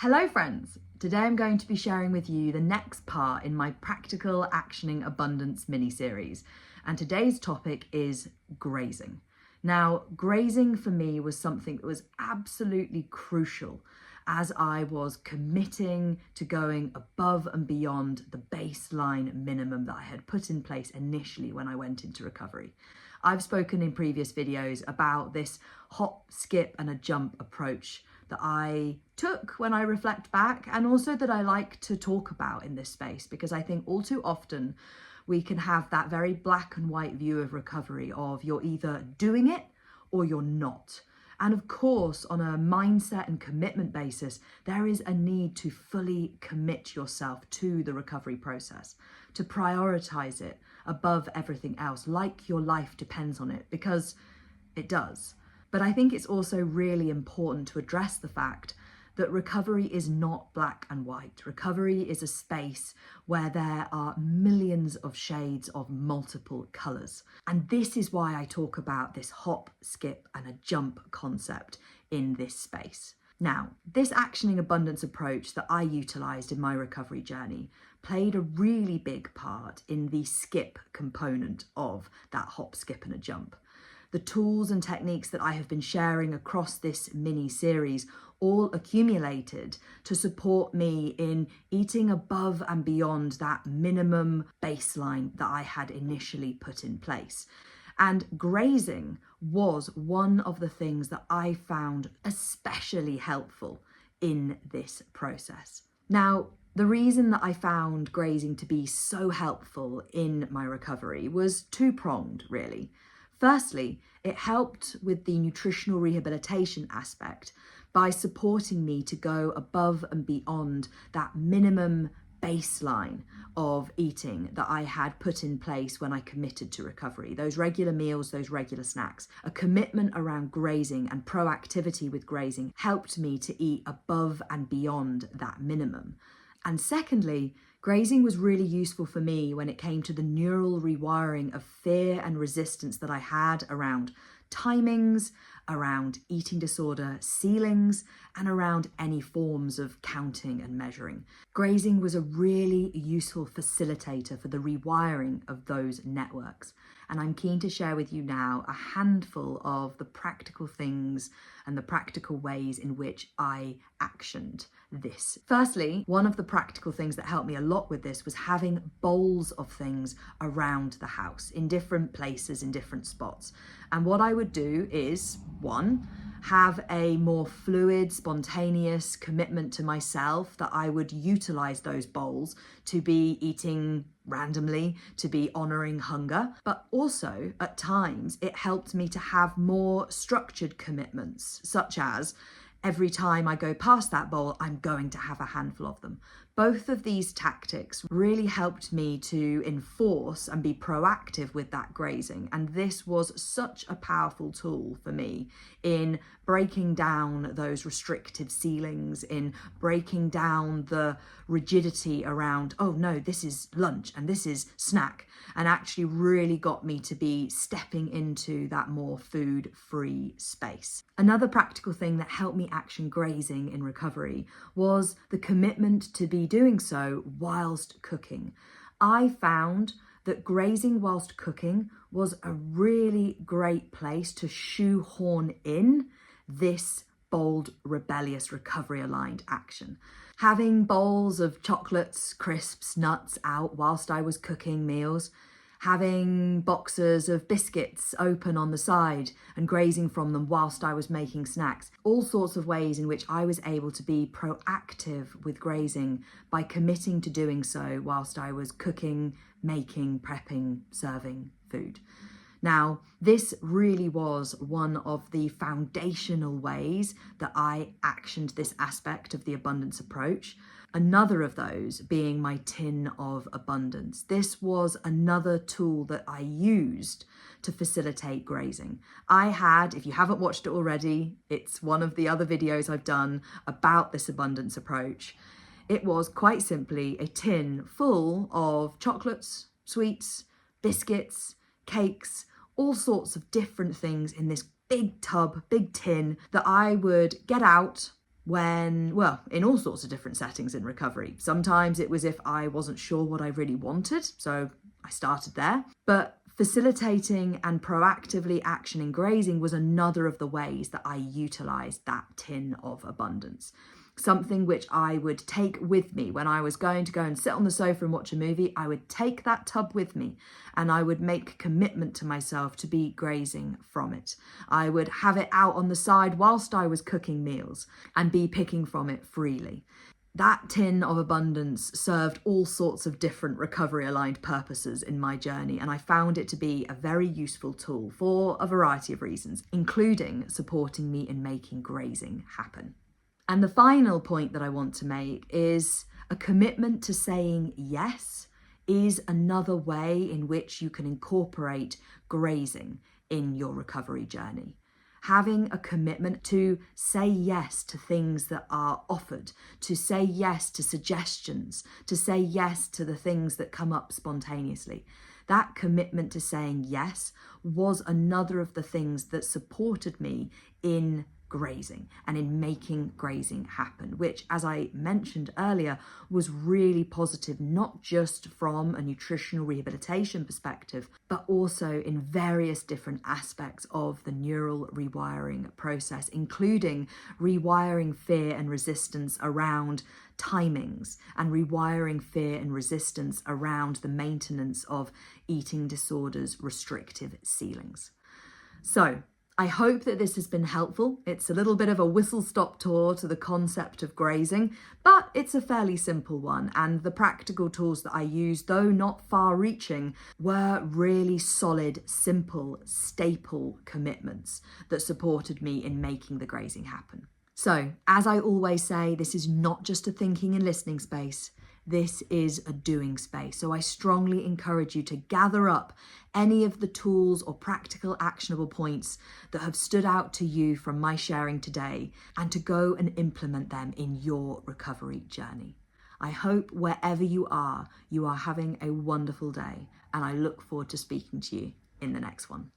Hello friends! Today I'm going to be sharing with you the next part in my Practical Actioning Abundance mini-series, and today's topic is grazing. Now, grazing for me was something that was absolutely crucial as I was committing to going above and beyond the baseline minimum that I had put in place initially when I went into recovery. I've spoken in previous videos about this hop, skip and a jump approach that I took when I reflect back, and also that I like to talk about in this space, because I think all too often we can have that very black and white view of recovery of you're either doing it or you're not. And of course, on a mindset and commitment basis, there is a need to fully commit yourself to the recovery process, to prioritize it above everything else, like your life depends on it, because it does. But I think it's also really important to address the fact that recovery is not black and white. Recovery is a space where there are millions of shades of multiple colours. And this is why I talk about this hop, skip and a jump concept in this space. Now, this actioning abundance approach that I utilised in my recovery journey played a really big part in the skip component of that hop, skip and a jump. The tools and techniques that I have been sharing across this mini series all accumulated to support me in eating above and beyond that minimum baseline that I had initially put in place. And grazing was one of the things that I found especially helpful in this process. Now, the reason that I found grazing to be so helpful in my recovery was two-pronged, really. Firstly, it helped with the nutritional rehabilitation aspect by supporting me to go above and beyond that minimum baseline of eating that I had put in place when I committed to recovery. Those regular meals, those regular snacks, a commitment around grazing and proactivity with grazing helped me to eat above and beyond that minimum. And secondly, grazing was really useful for me when it came to the neural rewiring of fear and resistance that I had around timings, around eating disorder ceilings, and around any forms of counting and measuring. Grazing was a really useful facilitator for the rewiring of those networks. And I'm keen to share with you now a handful of the practical things and the practical ways in which I actioned this. Firstly, one of the practical things that helped me a lot with this was having bowls of things around the house in different places, in different spots. And what I would do is, one, have a more fluid, spontaneous commitment to myself that I would utilize those bowls to be eating randomly, to be honoring hunger. But also at times it helped me to have more structured commitments, such as every time I go past that bowl, I'm going to have a handful of them. Both of these tactics really helped me to enforce and be proactive with that grazing. And this was such a powerful tool for me in breaking down those restrictive ceilings, in breaking down the rigidity around, oh no, this is lunch and this is snack, and actually really got me to be stepping into that more food-free space. Another practical thing that helped me action grazing in recovery was the commitment to be doing so whilst cooking. I found that grazing whilst cooking was a really great place to shoehorn in this bold, rebellious, recovery-aligned action. Having bowls of chocolates, crisps, nuts out whilst I was cooking meals, having boxes of biscuits open on the side and grazing from them whilst I was making snacks. All sorts of ways in which I was able to be proactive with grazing by committing to doing so whilst I was cooking, making, prepping, serving food. Now, this really was one of the foundational ways that I actioned this aspect of the abundance approach. Another of those being my tin of abundance. This was another tool that I used to facilitate grazing. I had, if you haven't watched it already, it's one of the other videos I've done about this abundance approach. It was quite simply a tin full of chocolates, sweets, biscuits, cakes, all sorts of different things in this big tub, big tin that I would get out, in all sorts of different settings in recovery. Sometimes it was if I wasn't sure what I really wanted, so I started there. But facilitating and proactively actioning grazing was another of the ways that I utilised that tin of abundance. Something which I would take with me when I was going to go and sit on the sofa and watch a movie. I would take that tub with me and I would make commitment to myself to be grazing from it. I would have it out on the side whilst I was cooking meals and be picking from it freely. That tin of abundance served all sorts of different recovery-aligned purposes in my journey, and I found it to be a very useful tool for a variety of reasons, including supporting me in making grazing happen. And the final point that I want to make is a commitment to saying yes is another way in which you can incorporate grazing in your recovery journey. Having a commitment to say yes to things that are offered, to say yes to suggestions, to say yes to the things that come up spontaneously. That commitment to saying yes was another of the things that supported me in grazing and in making grazing happen, which, as I mentioned earlier, was really positive, not just from a nutritional rehabilitation perspective, but also in various different aspects of the neural rewiring process, including rewiring fear and resistance around timings and rewiring fear and resistance around the maintenance of eating disorders' restrictive ceilings. So, I hope that this has been helpful. It's a little bit of a whistle-stop tour to the concept of grazing, but it's a fairly simple one, and the practical tools that I used, though not far-reaching, were really solid, simple, staple commitments that supported me in making the grazing happen. So, as I always say, this is not just a thinking and listening space. This is a doing space. So I strongly encourage you to gather up any of the tools or practical actionable points that have stood out to you from my sharing today and to go and implement them in your recovery journey. I hope wherever you are having a wonderful day, and I look forward to speaking to you in the next one.